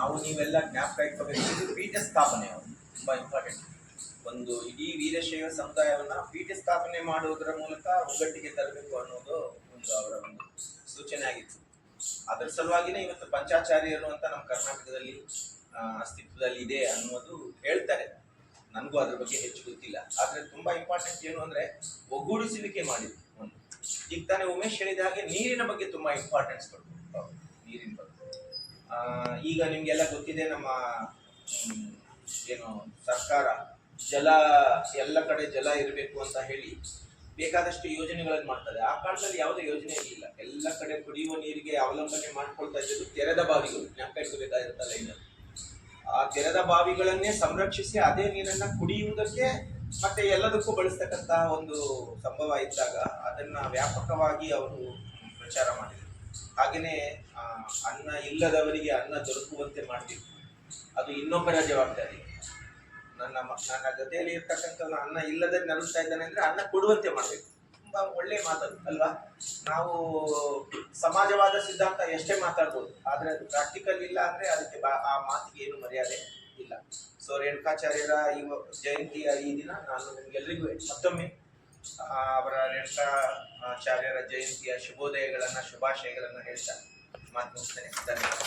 ನಾವು ನೀವೆಲ್ಲ ಜ್ಞಾಪಕ ಇಟ್ಕೋಬೇಕು. ಪೀಠ ಸ್ಥಾಪನೆ ತುಂಬಾ ಇಂಪಾರ್ಟೆಂಟ್. ಒಂದು ಇಡೀ ವೀರಶೈವ ಸಮುದಾಯವನ್ನ ಪೀಠ ಸ್ಥಾಪನೆ ಮಾಡುವುದರ ಮೂಲಕ ಒಗ್ಗಟ್ಟಿಗೆ ತರಬೇಕು ಅನ್ನೋದು ಒಂದು ಅವರ ಒಂದು ಸೂಚನೆ ಆಗಿತ್ತು. ಅದರ ಸಲುವಾಗಿನೇ ಇವತ್ತು ಪಂಚಾಚಾರ್ಯರು ಅಂತ ನಮ್ಮ ಕರ್ನಾಟಕದಲ್ಲಿ ಅಸ್ತಿತ್ವದಲ್ಲಿ ಇದೆ ಅನ್ನೋದು ಹೇಳ್ತಾರೆ. ನನಗೂ ಅದ್ರ ಬಗ್ಗೆ ಹೆಚ್ಚು ಗೊತ್ತಿಲ್ಲ. ಆದ್ರೆ ತುಂಬಾ ಇಂಪಾರ್ಟೆಂಟ್ ಏನು ಅಂದ್ರೆ ಒಗ್ಗೂಡಿಸುವಿಕೆ ಮಾಡಿದ್ರು. ಒಂದು ಈಗ ತಾನೇ ಉಮೇಶ್ ಹೇಳಿದ ಹಾಗೆ ನೀರಿನ ಬಗ್ಗೆ ತುಂಬಾ ಇಂಪಾರ್ಟೆನ್ಸ್ ಕೊಡ್ಬೇಕು. ನೀರಿನ ಬಗ್ಗೆ ಈಗ ನಿಮ್ಗೆಲ್ಲ ಗೊತ್ತಿದೆ, ನಮ್ಮ ಏನು ಸರ್ಕಾರ ಜಲ ಎಲ್ಲ ಕಡೆ ಜಲ ಇರಬೇಕು ಅಂತ ಹೇಳಿ ಬೇಕಾದಷ್ಟು ಯೋಜನೆಗಳನ್ನು ಮಾಡ್ತದೆ. ಆ ಕಾಲದಲ್ಲಿ ಯಾವುದೇ ಯೋಜನೆ ಇರಲಿಲ್ಲ. ಎಲ್ಲ ಕಡೆ ಕುಡಿಯುವ ನೀರಿಗೆ ಅವಲಂಬನೆ ಮಾಡ್ಕೊಳ್ತಾ ಇದ್ದದ್ದು ತೆರೆದ ಬಾವಿಗಳು. ಜ್ಞಾಪಕ ಇಟ್ಕೋಬೇಕಾಗಿರುತ್ತಲ್ಲ. ಇನ್ನು ಆ ತೆರೆದ ಬಾವಿಗಳನ್ನೇ ಸಂರಕ್ಷಿಸಿ ಅದೇ ನೀರನ್ನ ಕುಡಿಯುವುದಕ್ಕೆ ಮತ್ತೆ ಎಲ್ಲದಕ್ಕೂ ಬಳಸ್ತಕ್ಕಂತಹ ಒಂದು ಸಂಭವ ಇದ್ದಾಗ ಅದನ್ನ ವ್ಯಾಪಕವಾಗಿ ಅವರು ಪ್ರಚಾರ ಮಾಡಿದರು. ಹಾಗೆಯೇ ಅನ್ನ ಇಲ್ಲದವರಿಗೆ ಅನ್ನ ದೊರಕುವಂತೆ ಮಾಡಬೇಕು. ಅದು ಇನ್ನೊಬ್ಬರ ಜವಾಬ್ದಾರಿ. ನನ್ನ ಜೊತೆಯಲ್ಲಿ ಇರ್ತಕ್ಕಂಥ ಅನ್ನ ಇಲ್ಲದೆ ನರಳ್ತಾ ಇದ್ದಾನೆ ಅಂದ್ರೆ ಅನ್ನ ಕೊಡುವಂತೆ ಮಾಡಬೇಕು. ತುಂಬಾ ಒಳ್ಳೆ ಮಾತದು ಅಲ್ವಾ. ನಾವು ಸಮಾಜವಾದ ಸಿದ್ಧಾಂತ ಎಷ್ಟೇ ಮಾತಾಡ್ಬೋದು, ಆದ್ರೆ ಅದು ಪ್ರಾಕ್ಟಿಕಲ್ ಇಲ್ಲ ಅಂದ್ರೆ ಅದಕ್ಕೆ ಆ ಮಾತಿಗೆ ಏನು ಮರ್ಯಾದೆ ಇಲ್ಲ. ಸೊ ರೇಣುಕಾಚಾರ್ಯರ ಈ ಜಯಂತಿಯ ಈ ದಿನ ನಾನು ನಿಮ್ಗೆಲ್ಲರಿಗೂ ಮತ್ತೊಮ್ಮೆ ಅವರ ರೇಣುಕಾಚಾರ್ಯರ ಜಯಂತಿಯ ಶುಭಾಶಯಗಳನ್ನ ಹೇಳ್ತಾ ಮಾತು ಮುಗಿಸ್ತೇನೆ. ಧನ್ಯವಾದ.